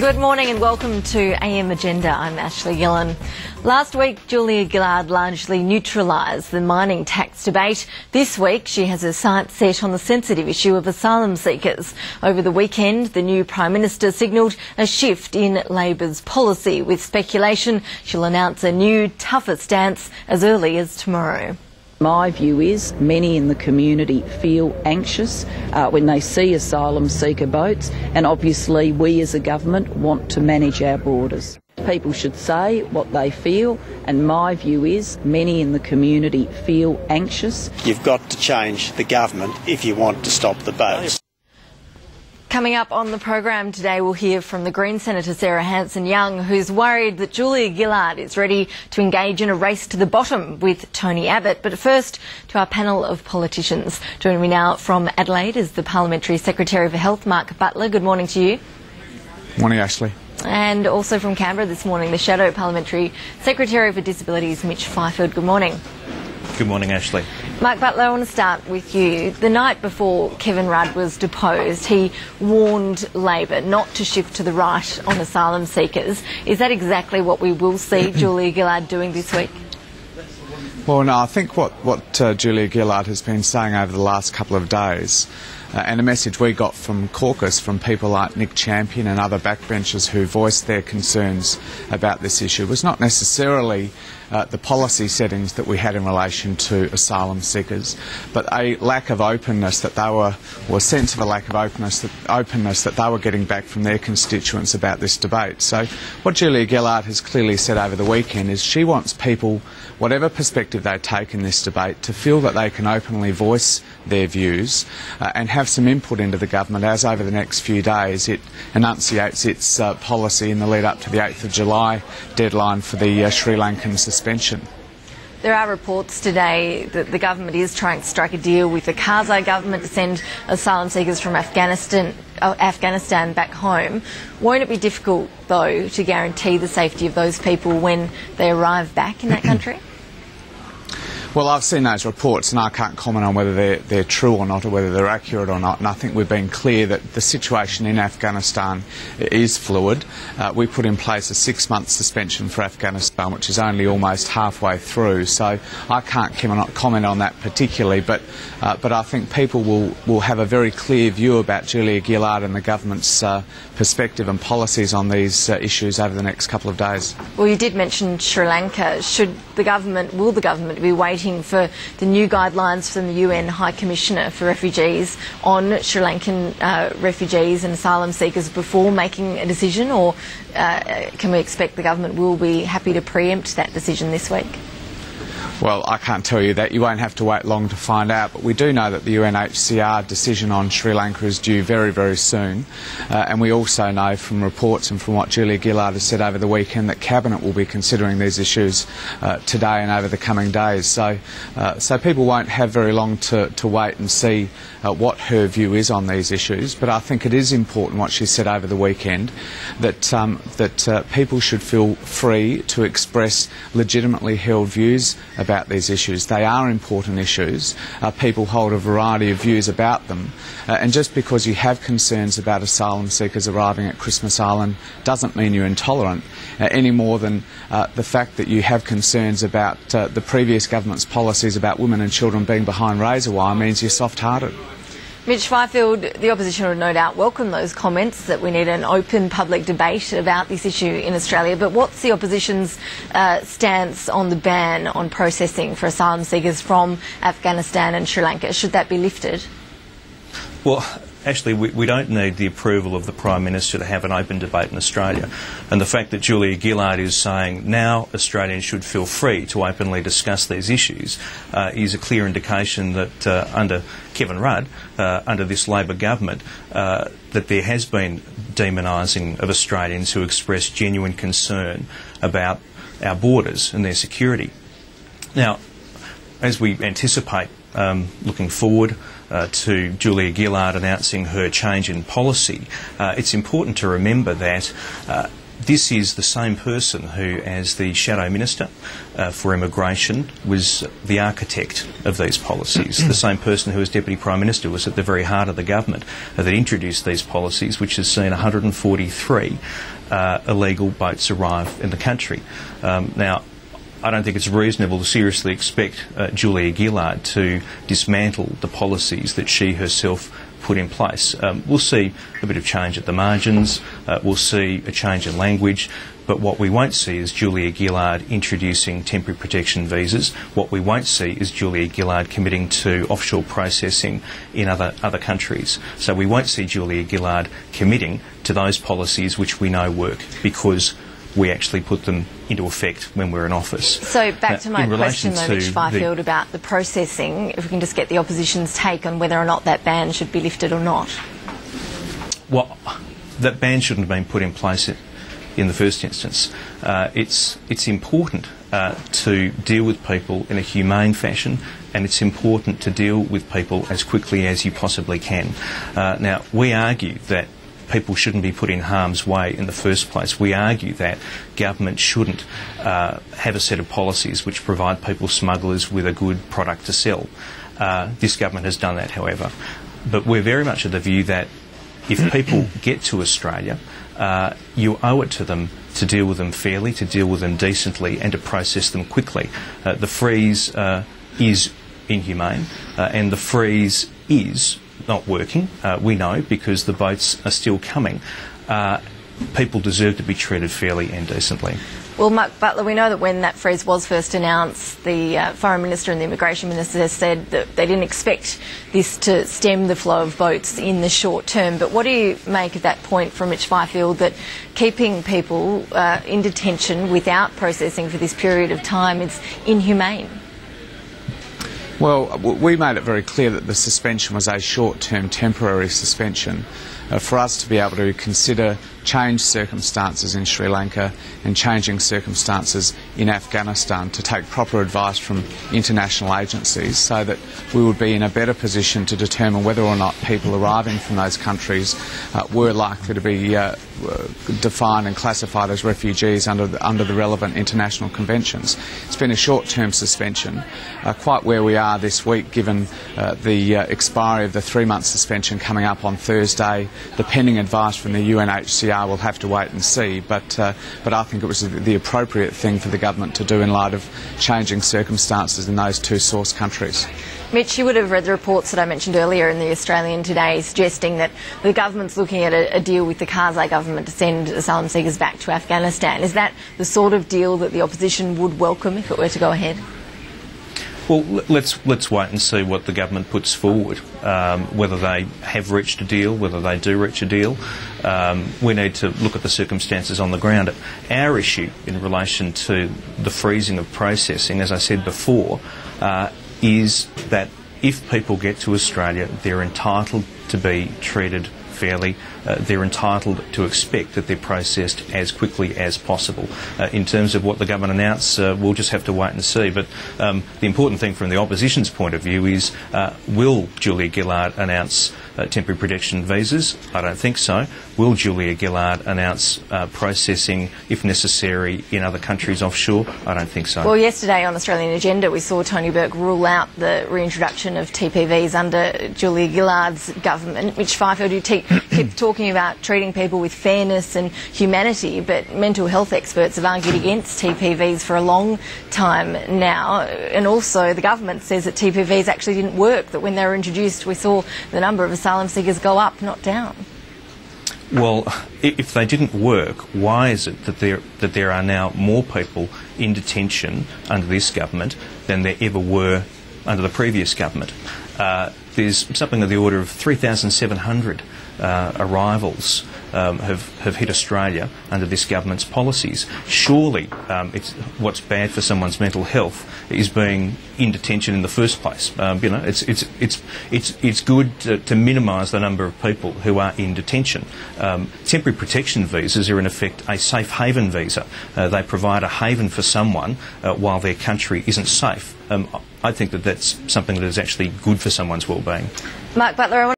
Good morning and welcome to AM Agenda. I'm Ashley Gillen. Last week, Julia Gillard largely neutralised the mining tax debate. This week, she has her sights set on the sensitive issue of asylum seekers. Over the weekend, the new Prime Minister signalled a shift in Labor's policy, with speculation she'll announce a new, tougher stance as early as tomorrow. My view is many in the community feel anxious when they see asylum seeker boats, and obviously we as a government want to manage our borders. People should say what they feel, and my view is many in the community feel anxious. You've got to change the government if you want to stop the boats. Coming up on the program today, we'll hear from the Green Senator Sarah Hanson-Young, who's worried that Julia Gillard is ready to engage in a race to the bottom with Tony Abbott. But first, to our panel of politicians. Joining me now from Adelaide is the Parliamentary Secretary for Health, Mark Butler. Good morning to you. Morning, Ashley. And also from Canberra this morning, the Shadow Parliamentary Secretary for Disabilities, Mitch Fifield. Good morning. Good morning, Ashley. Mark Butler, I want to start with you. The night before Kevin Rudd was deposed, he warned Labor not to shift to the right on asylum seekers. Is that exactly what we will see Julia Gillard doing this week? Well, no, I think what Julia Gillard has been saying over the last couple of days, and a message we got from caucus from people like Nick Champion and other backbenchers who voiced their concerns about this issue, was not necessarily the policy settings that we had in relation to asylum seekers, but a lack of openness that they were, or a sense of a lack of openness that they were getting back from their constituents about this debate. So what Julia Gillard has clearly said over the weekend is she wants people, whatever perspective they take in this debate, to feel that they can openly voice their views and have some input into the government as over the next few days it enunciates its policy in the lead up to the 8th of July deadline for the Sri Lankan suspension. There are reports today that the government is trying to strike a deal with the Karzai government to send asylum seekers from Afghanistan back home. Won't it be difficult, though, to guarantee the safety of those people when they arrive back in that country? Well, I've seen those reports and I can't comment on whether they're true or not, or whether they're accurate or not, and I think we've been clear that the situation in Afghanistan is fluid. We put in place a 6-month suspension for Afghanistan, which is only almost halfway through, so I can't comment on that particularly, but I think people will have a very clear view about Julia Gillard and the government's perspective and policies on these issues over the next couple of days. Well, you did mention Sri Lanka. Will the government be waiting for the new guidelines from the UN High Commissioner for Refugees on Sri Lankan refugees and asylum seekers before making a decision, or can we expect the government will be happy to preempt that decision this week? Well, I can't tell you that. You won't have to wait long to find out, but we do know that the UNHCR decision on Sri Lanka is due very, very soon, and we also know from reports and from what Julia Gillard has said over the weekend that Cabinet will be considering these issues today and over the coming days. So people won't have very long to wait and see what her view is on these issues, but I think it is important what she said over the weekend, that people should feel free to express legitimately held views about these issues. They are important issues. People hold a variety of views about them, and just because you have concerns about asylum seekers arriving at Christmas Island doesn't mean you're intolerant, any more than the fact that you have concerns about the previous government's policies about women and children being behind razor wire means you're soft-hearted. Mitch Fifield, the opposition would no doubt welcome those comments that we need an open public debate about this issue in Australia, but what's the opposition's stance on the ban on processing for asylum seekers from Afghanistan and Sri Lanka? Should that be lifted? Well, actually, we don't need the approval of the Prime Minister to have an open debate in Australia. And the fact that Julia Gillard is saying now Australians should feel free to openly discuss these issues is a clear indication that under Kevin Rudd, under this Labor government, that there has been demonising of Australians who express genuine concern about our borders and their security. Now, as we anticipate looking forward to Julia Gillard announcing her change in policy, it's important to remember that This is the same person who, as the Shadow Minister for Immigration, was the architect of these policies. The same person who, as Deputy Prime Minister, was at the very heart of the government that introduced these policies, which has seen 143 illegal boats arrive in the country. Now, I don't think it's reasonable to seriously expect Julia Gillard to dismantle the policies that she herself put in place. We'll see a bit of change at the margins, we'll see a change in language, but what we won't see is Julia Gillard introducing temporary protection visas. What we won't see is Julia Gillard committing to offshore processing in other countries. So we won't see Julia Gillard committing to those policies which we know work, because we actually put them into effect when we're in office. So back to my question, though, Mitch Fifield, about the processing, if we can just get the opposition's take on whether or not that ban should be lifted or not. Well, that ban shouldn't have been put in place in the first instance. It's important to deal with people in a humane fashion, and it's important to deal with people as quickly as you possibly can. Now, we argue that people shouldn't be put in harm's way in the first place. We argue that government shouldn't have a set of policies which provide people smugglers with a good product to sell. This government has done that, however. But we're very much of the view that if people get to Australia, you owe it to them to deal with them fairly, to deal with them decently, and to process them quickly. The freeze is inhumane, and the freeze is not working, we know, because the boats are still coming. People deserve to be treated fairly and decently. Well, Mark Butler, we know that when that freeze was first announced, the Foreign Minister and the Immigration Minister said that they didn't expect this to stem the flow of boats in the short term. But what do you make of that point from Mitch Fifield, that keeping people in detention without processing for this period of time is inhumane? Well, we made it very clear that the suspension was a short-term temporary suspension. For us to be able to consider changed circumstances in Sri Lanka and changing circumstances in Afghanistan, to take proper advice from international agencies so that we would be in a better position to determine whether or not people arriving from those countries were likely to be defined and classified as refugees under the relevant international conventions. It's been a short-term suspension, quite where we are this week, given the expiry of the 3-month suspension coming up on Thursday. The pending advice from the UNHCR will have to wait and see, but I think it was the appropriate thing for the government to do in light of changing circumstances in those two source countries. Mitch, you would have read the reports that I mentioned earlier in the Australian today suggesting that the government's looking at a deal with the Karzai government to send asylum seekers back to Afghanistan. Is that the sort of deal that the opposition would welcome if it were to go ahead? Well, let's wait and see what the government puts forward, whether they have reached a deal, whether they do reach a deal. We need to look at the circumstances on the ground. Our issue in relation to the freezing of processing, as I said before, is that if people get to Australia, they're entitled to be treated fairly. They're entitled to expect that they're processed as quickly as possible. In terms of what the government announced, we'll just have to wait and see. But the important thing from the opposition's point of view is, will Julia Gillard announce temporary protection visas? I don't think so. Will Julia Gillard announce processing, if necessary, in other countries offshore? I don't think so. Well, yesterday on Australian Agenda, we saw Tony Burke rule out the reintroduction of TPVs under Julia Gillard's government. Mitch Fifield, you keep talking about treating people with fairness and humanity, but mental health experts have argued against TPVs for a long time now. And also the government says that TPVs actually didn't work, that when they were introduced we saw the number of asylum seekers go up, not down. Well, if they didn't work, why is it that there are now more people in detention under this government than there ever were under the previous government? There's something of the order of 3,700 arrivals have hit Australia under this government's policies. Surely what's bad for someone's mental health is being in detention in the first place. You know, it's good to minimise the number of people who are in detention. Temporary protection visas are in effect a safe haven visa. They provide a haven for someone while their country isn't safe. I think that that's something that is actually good for someone's well-being. Mark Butler,